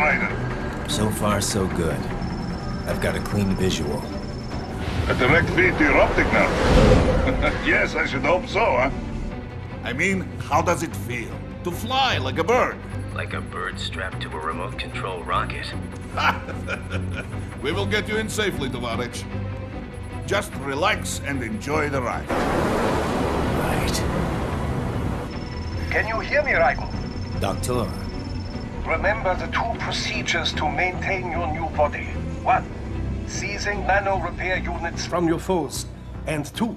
Raiden? So far, so good. I've got a clean visual. A direct feed to your optic now. Yes, I should hope so, huh? I mean, how does it feel? To fly like a bird? Like a bird strapped to a remote control rocket. We will get you in safely, Tovarich. Just relax and enjoy the ride. Right. Can you hear me, Raiden? Doctor. Remember the two procedures to maintain your new body. 1. Seizing nano-repair units from your foes. And 2.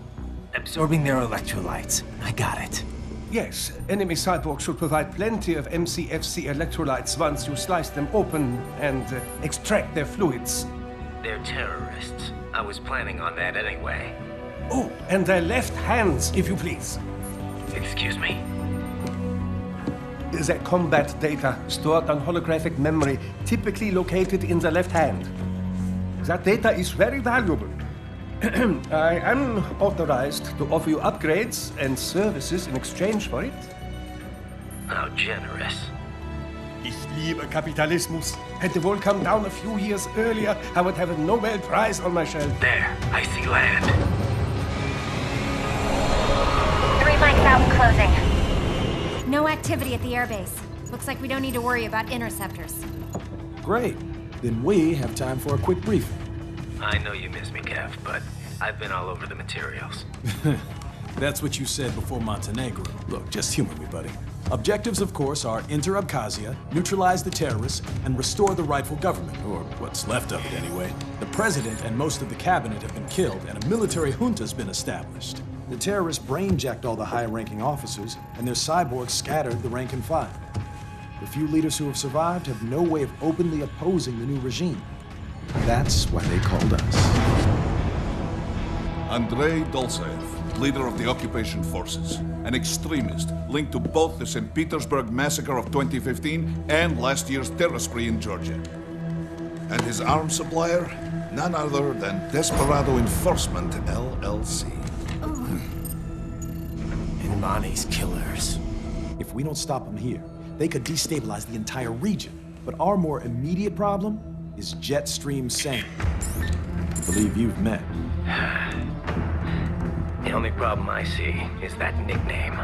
Absorbing their electrolytes. I got it. Yes, enemy cyborgs should provide plenty of MCFC electrolytes once you slice them open and extract their fluids. They're terrorists. I was planning on that anyway. Oh, and their left hands, if you please. Excuse me? Their combat data stored on holographic memory, typically located in the left hand. That data is very valuable. I am authorized to offer you upgrades and services in exchange for it. How generous. Ich liebe Kapitalismus. Had the wall come down a few years earlier, I would have a Nobel Prize on my shelf. There, I see land. 3 mics out and closing. No activity at the airbase. Looks like we don't need to worry about interceptors. Great. Then we have time for a quick briefing. I know you miss me, Kev, but I've been all over the materials. That's what you said before Montenegro. Look, just humor me, buddy. Objectives, of course, are enter Abkhazia, neutralize the terrorists, and restore the rightful government, or what's left of it anyway. The president and most of the cabinet have been killed, and a military junta's been established. The terrorists brain-jacked all the high-ranking officers, and their cyborgs scattered the rank and file. The few leaders who have survived have no way of openly opposing the new regime. That's why they called us. Andrei Dolzaev, leader of the occupation forces, an extremist linked to both the St. Petersburg massacre of 2015 and last year's terror spree in Georgia. And his arms supplier, none other than Desperado Enforcement, LLC. And Monty's killers. If we don't stop them here, they could destabilize the entire region. But our more immediate problem is Jetstream Sane. I believe you've met. The only problem I see is that nickname.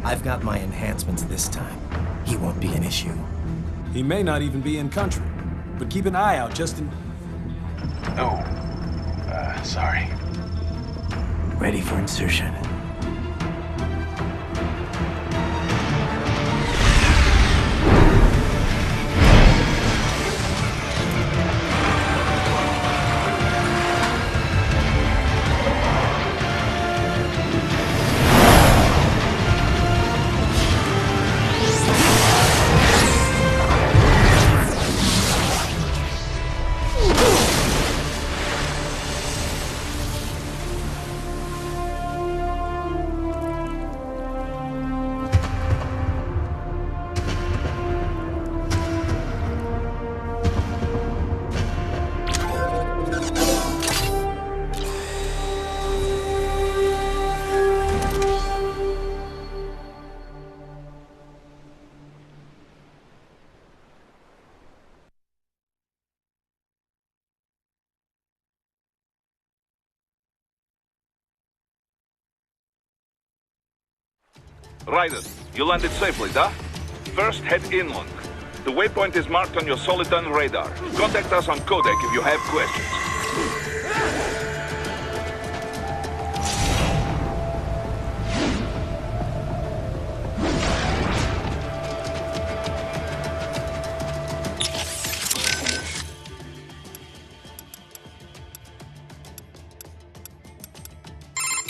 I've got my enhancements this time. He won't be an issue. He may not even be in country, but keep an eye out just in... Oh, sorry. Ready for insertion. Raiden, you landed safely, da? First, head inland. The waypoint is marked on your Soliton radar. Contact us on codec if you have questions.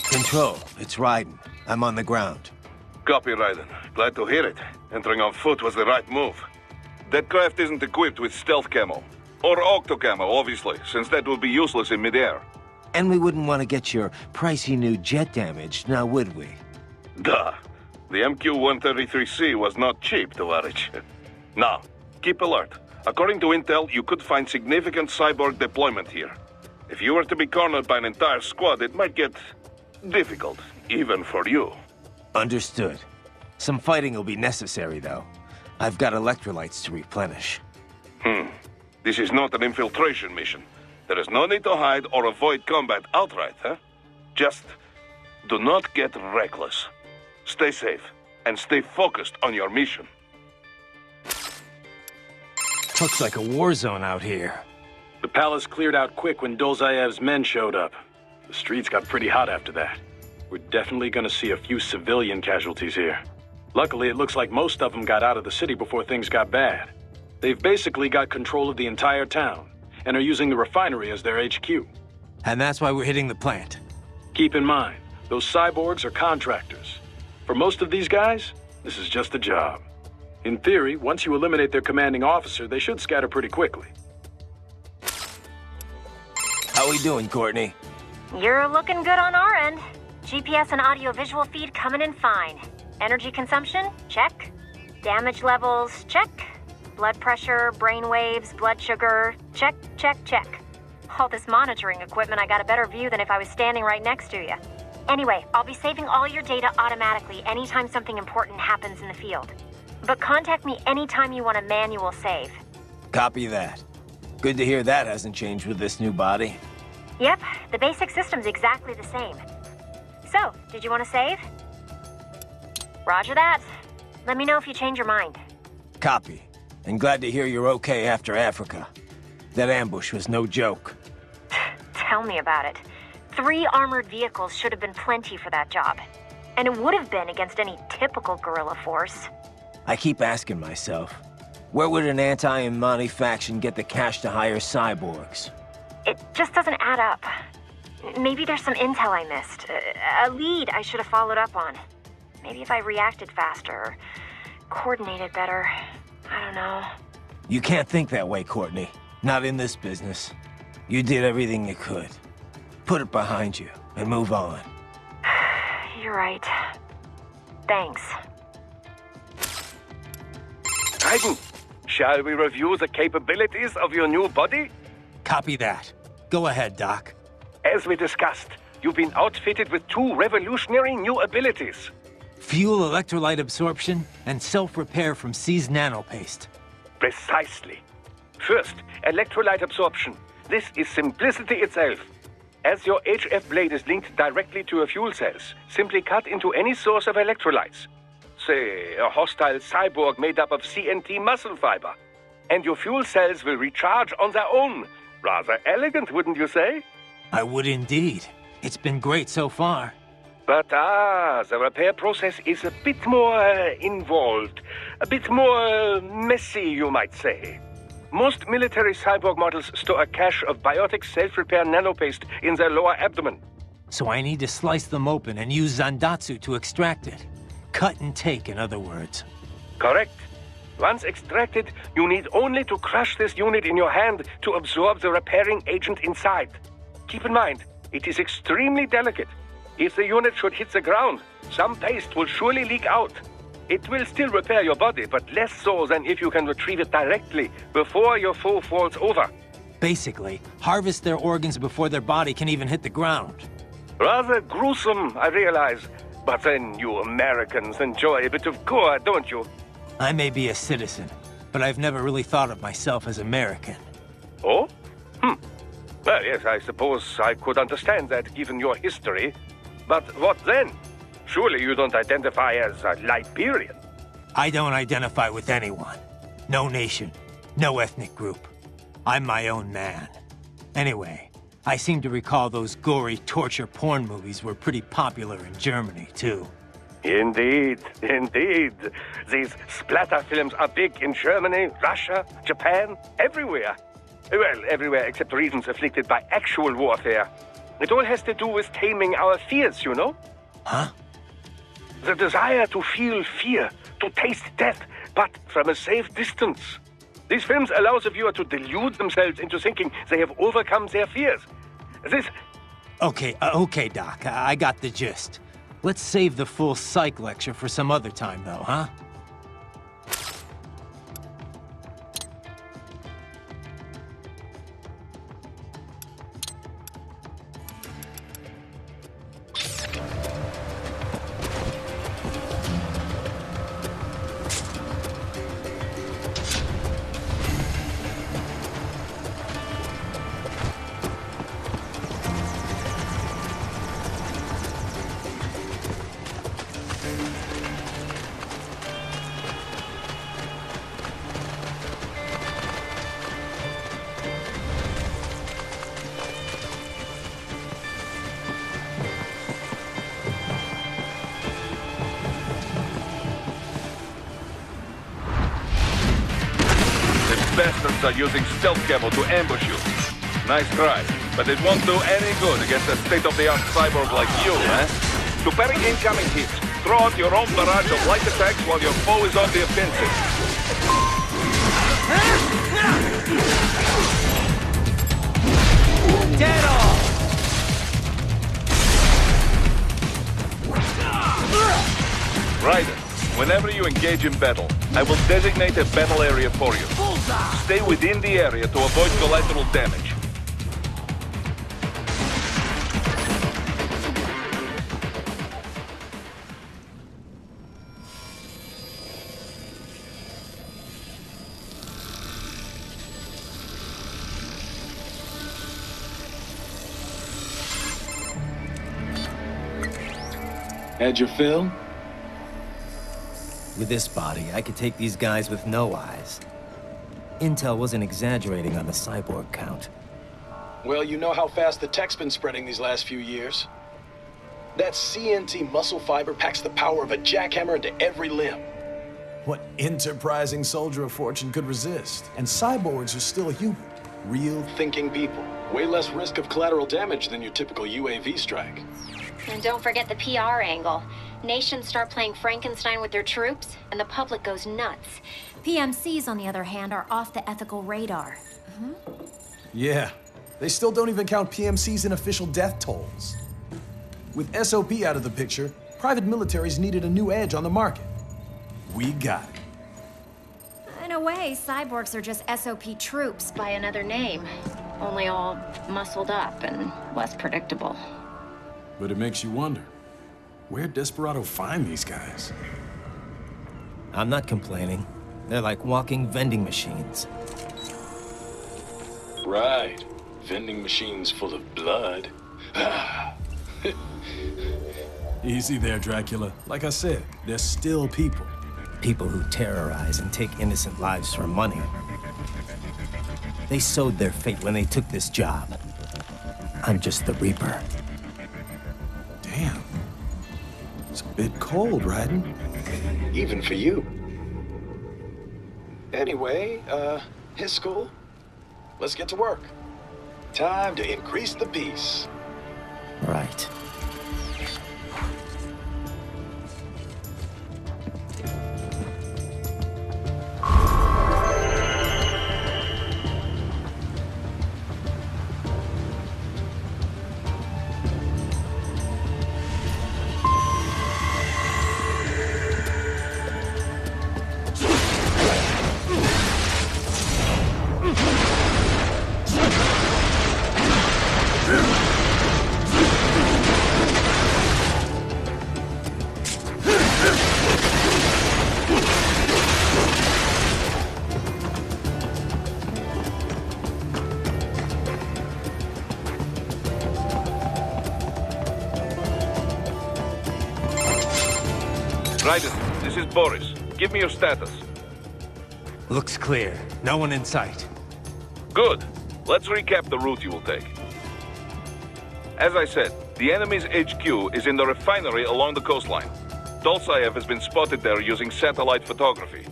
Control, it's Raiden. I'm on the ground. Copy, Raiden. Glad to hear it. Entering on foot was the right move. That craft isn't equipped with stealth camo. Or octo camo, obviously, since that would be useless in midair. And we wouldn't want to get your pricey new jet damaged, now would we? Duh. The LQ-133C was not cheap, Tovarich. Now, keep alert. According to intel, you could find significant cyborg deployment here. If you were to be cornered by an entire squad, it might get difficult, even for you. Understood. Some fighting will be necessary, though. I've got electrolytes to replenish. This is not an infiltration mission. There is no need to hide or avoid combat outright, huh? Just do not get reckless. Stay safe and stay focused on your mission. Looks like a war zone out here. The palace cleared out quick when Dolzayev's men showed up. The streets got pretty hot after that. We're definitely gonna see a few civilian casualties here. Luckily, it looks like most of them got out of the city before things got bad. They've basically got control of the entire town, and are using the refinery as their HQ. And that's why we're hitting the plant. Keep in mind, those cyborgs are contractors. For most of these guys, this is just a job. In theory, once you eliminate their commanding officer, they should scatter pretty quickly. How we doing, Courtney? You're looking good on our end. GPS and audio-visual feed coming in fine. Energy consumption? Check. Damage levels? Check. Blood pressure, brain waves, blood sugar? Check, check, check. All this monitoring equipment, I got a better view than if I was standing right next to you. Anyway, I'll be saving all your data automatically anytime something important happens in the field. But contact me anytime you want a manual save. Copy that. Good to hear that hasn't changed with this new body. Yep, the basic system's exactly the same. So, did you want to save? Roger that. Let me know if you change your mind. Copy. And glad to hear you're okay after Africa. That ambush was no joke. Tell me about it. 3 armored vehicles should have been plenty for that job. And it would have been against any typical guerrilla force. I keep asking myself, where would an anti-Imani faction get the cash to hire cyborgs? It just doesn't add up. Maybe there's some intel I missed. A lead I should have followed up on. Maybe if I reacted faster, or coordinated better. I don't know. You can't think that way, Courtney. Not in this business. You did everything you could. Put it behind you and move on. You're right. Thanks. Titan, shall we review the capabilities of your new body? Copy that. Go ahead, Doc. As we discussed, you've been outfitted with 2 revolutionary new abilities. Fuel electrolyte absorption and self-repair from C's nanopaste. Precisely. First, electrolyte absorption. This is simplicity itself. As your HF blade is linked directly to your fuel cells, simply cut into any source of electrolytes. Say, a hostile cyborg made up of CNT muscle fiber. And your fuel cells will recharge on their own. Rather elegant, wouldn't you say? I would indeed. It's been great so far. But the repair process is a bit more involved. A bit more messy, you might say. Most military cyborg models store a cache of biotic self-repair nanopaste in their lower abdomen. So I need to slice them open and use Zandatsu to extract it. Cut and take, in other words. Correct. Once extracted, you need only to crush this unit in your hand to absorb the repairing agent inside. Keep in mind, it is extremely delicate. If the unit should hit the ground, some paste will surely leak out. It will still repair your body, but less so than if you can retrieve it directly before your foe falls over. Basically, harvest their organs before their body can even hit the ground. Rather gruesome, I realize. But then you Americans enjoy a bit of gore, don't you? I may be a citizen, but I've never really thought of myself as American. Oh? Well, yes, I suppose I could understand that given your history. But what then? Surely you don't identify as a Liberian. I don't identify with anyone. No nation, no ethnic group. I'm my own man. Anyway, I seem to recall those gory torture porn movies were pretty popular in Germany, too. Indeed, indeed. These splatter films are big in Germany, Russia, Japan, everywhere. Well, everywhere except regions afflicted by actual warfare. It all has to do with taming our fears, you know? Huh? The desire to feel fear, to taste death, but from a safe distance. These films allow the viewer to delude themselves into thinking they have overcome their fears. This... Okay, Doc. I got the gist. Let's save the full psych lecture for some other time, though, huh? bastards are using stealth camo to ambush you. Nice try, but it won't do any good against a state-of-the-art cyborg like you, eh? To parry incoming hits, throw out your own barrage of light attacks while your foe is on the offensive. Dead all! Ryder, whenever you engage in battle, I will designate a battle area for you. Stay within the area to avoid collateral damage. Had your fill? With this body, I could take these guys with no eyes. Intel wasn't exaggerating on the cyborg count. Well, you know how fast the tech's been spreading these last few years. That CNT muscle fiber packs the power of a jackhammer into every limb. What enterprising soldier of fortune could resist? And cyborgs are still human. Real thinking people. Way less risk of collateral damage than your typical UAV strike. And don't forget the PR angle. Nations start playing Frankenstein with their troops, and the public goes nuts. PMCs, on the other hand, are off the ethical radar. Yeah, they still don't even count PMCs in official death tolls. With SOP out of the picture, private militaries needed a new edge on the market. We got it. In a way, cyborgs are just SOP troops by another name. Only all muscled up and less predictable. But it makes you wonder, where'd Desperado find these guys? I'm not complaining. They're like walking vending machines. Right. Vending machines full of blood. Easy there, Dracula. Like I said, they're still people. People who terrorize and take innocent lives for money. They sowed their fate when they took this job. I'm just the Reaper. Damn. It's a bit cold, Raiden. Even for you. Anyway, his school. Let's get to work. Time to increase the peace. Right. Raiden, this is Boris. Give me your status. Looks clear. No one in sight. Good. Let's recap the route you will take. As I said, the enemy's HQ is in the refinery along the coastline. Dolzaev has been spotted there using satellite photography.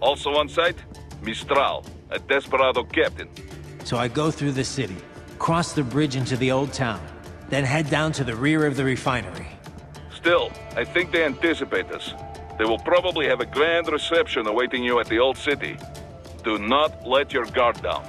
Also on site, Mistral, a Desperado captain. So I go through the city, cross the bridge into the old town, then head down to the rear of the refinery. Still, I think they anticipate us. They will probably have a grand reception awaiting you at the old city. Do not let your guard down.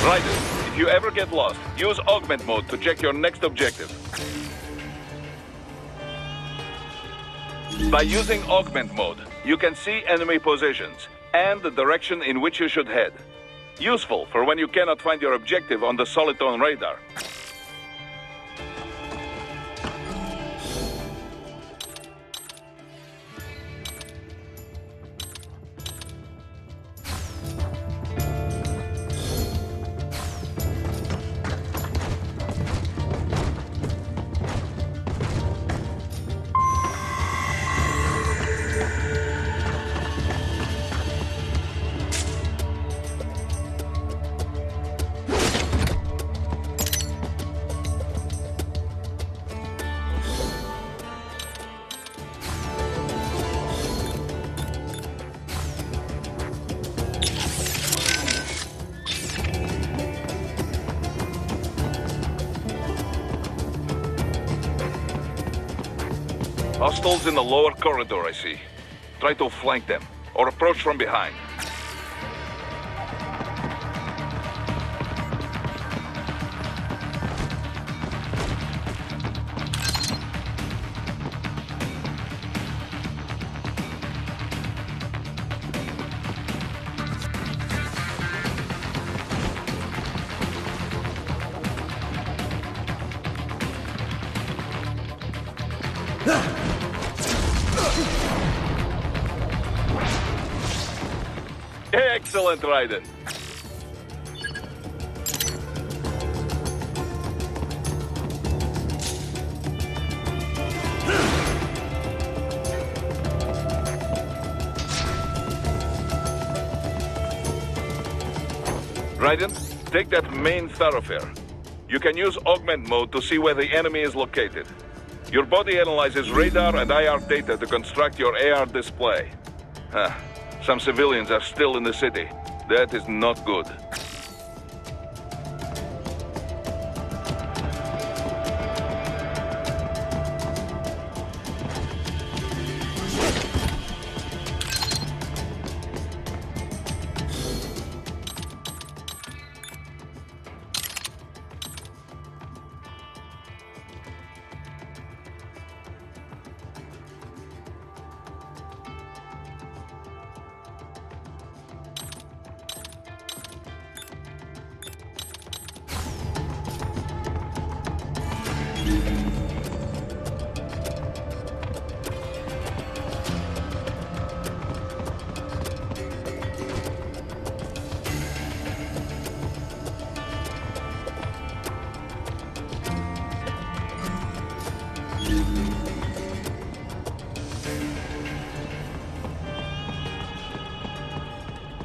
Ryder, if you ever get lost, use augment mode to check your next objective. By using augment mode, you can see enemy positions and the direction in which you should head. Useful for when you cannot find your objective on the Soliton radar. Hostiles in the lower corridor, I see. Try to flank them, or approach from behind. Excellent, Raiden. Raiden, take that main thoroughfare. You can use augment mode to see where the enemy is located. Your body analyzes radar and IR data to construct your AR display. Some civilians are still in the city. That is not good.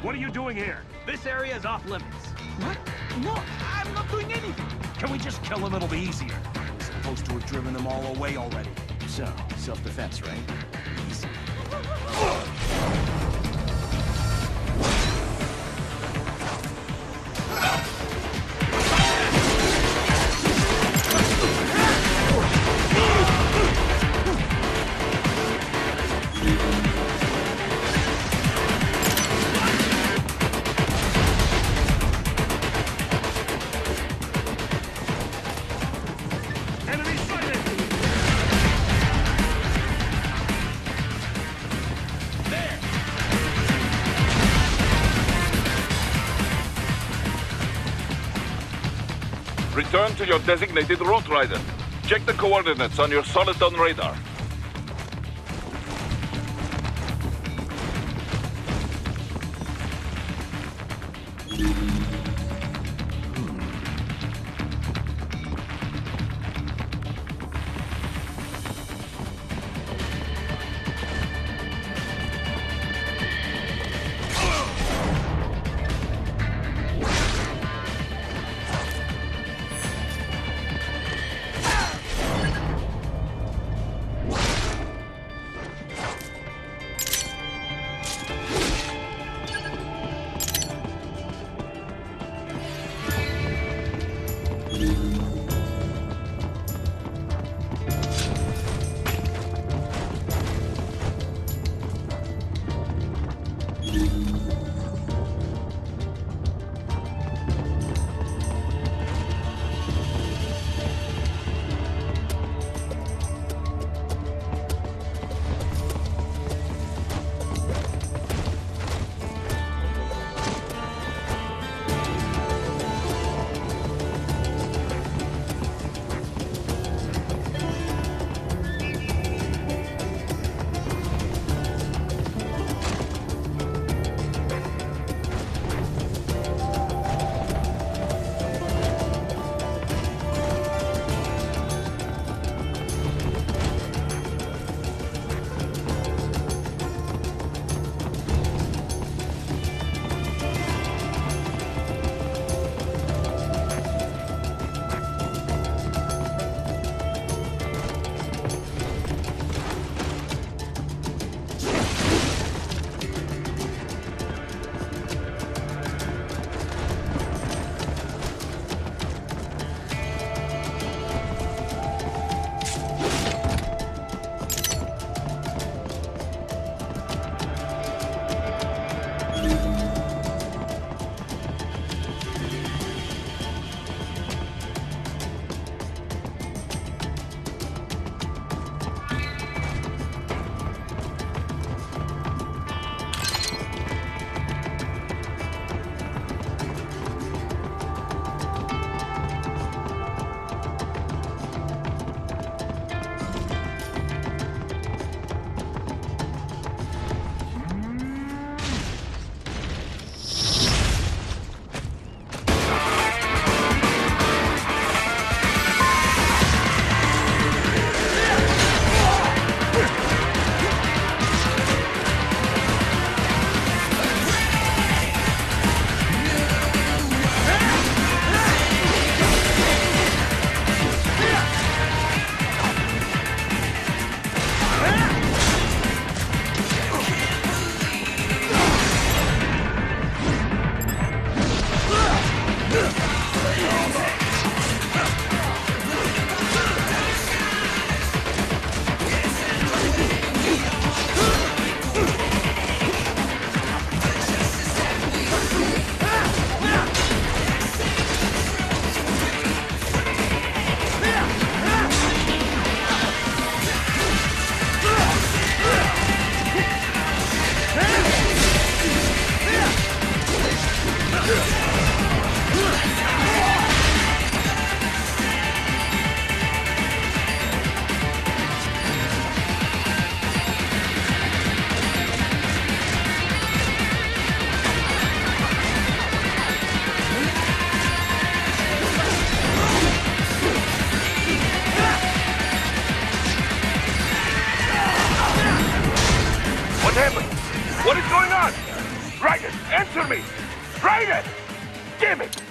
What are you doing here? This area is off limits. What? No, I'm not doing anything. Can we just kill them? It'll be easier. We're supposed to have driven them all away already. So, self-defense, right? Easy. Return to your designated route, Raiden. Check the coordinates on your Soliton radar. going on? Raiden, answer me! Raiden! Damn it!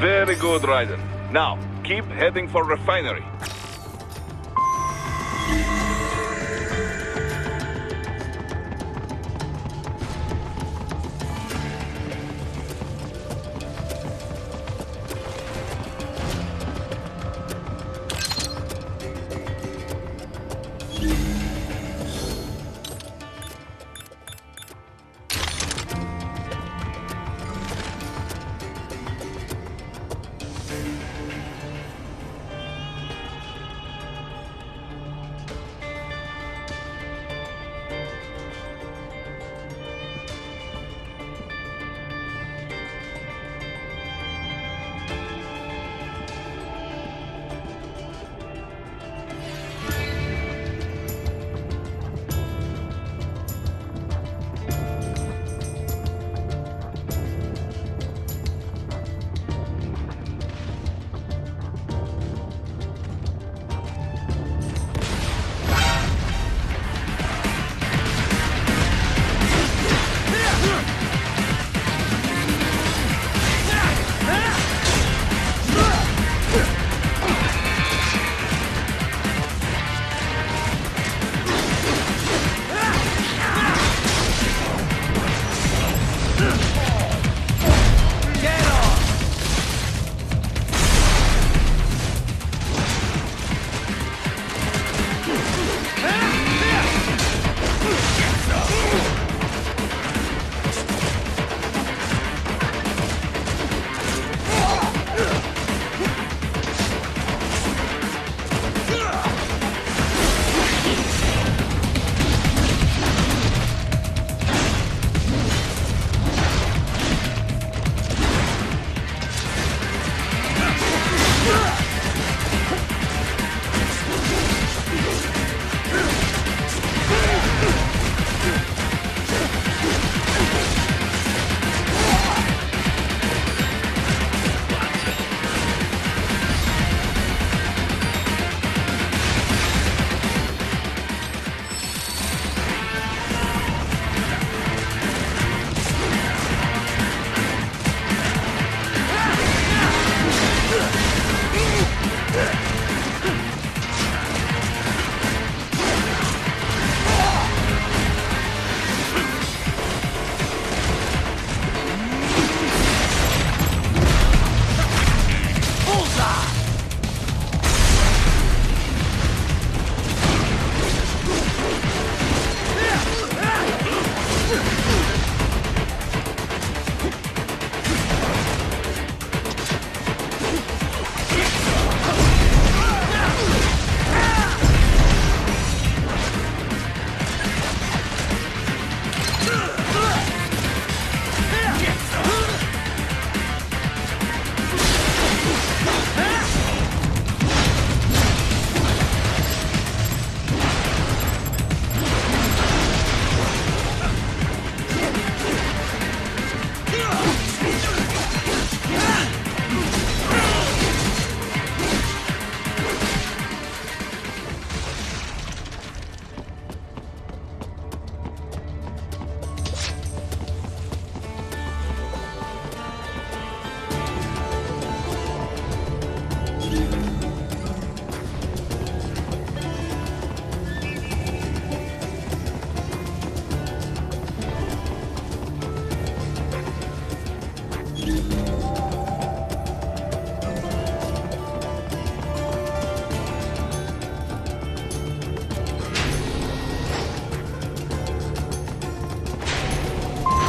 Very good, Raiden. Now, keep heading for refinery.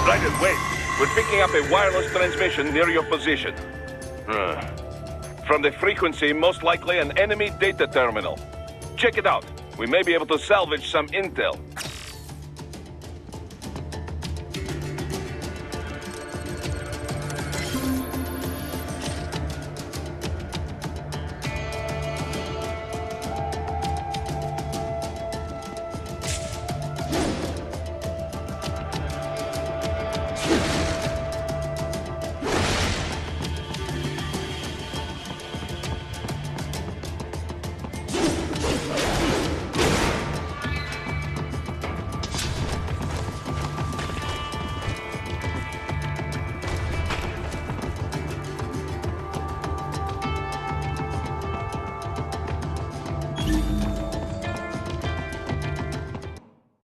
Raiden, wait. We're picking up a wireless transmission near your position. From the frequency, most likely an enemy data terminal. Check it out. We may be able to salvage some intel.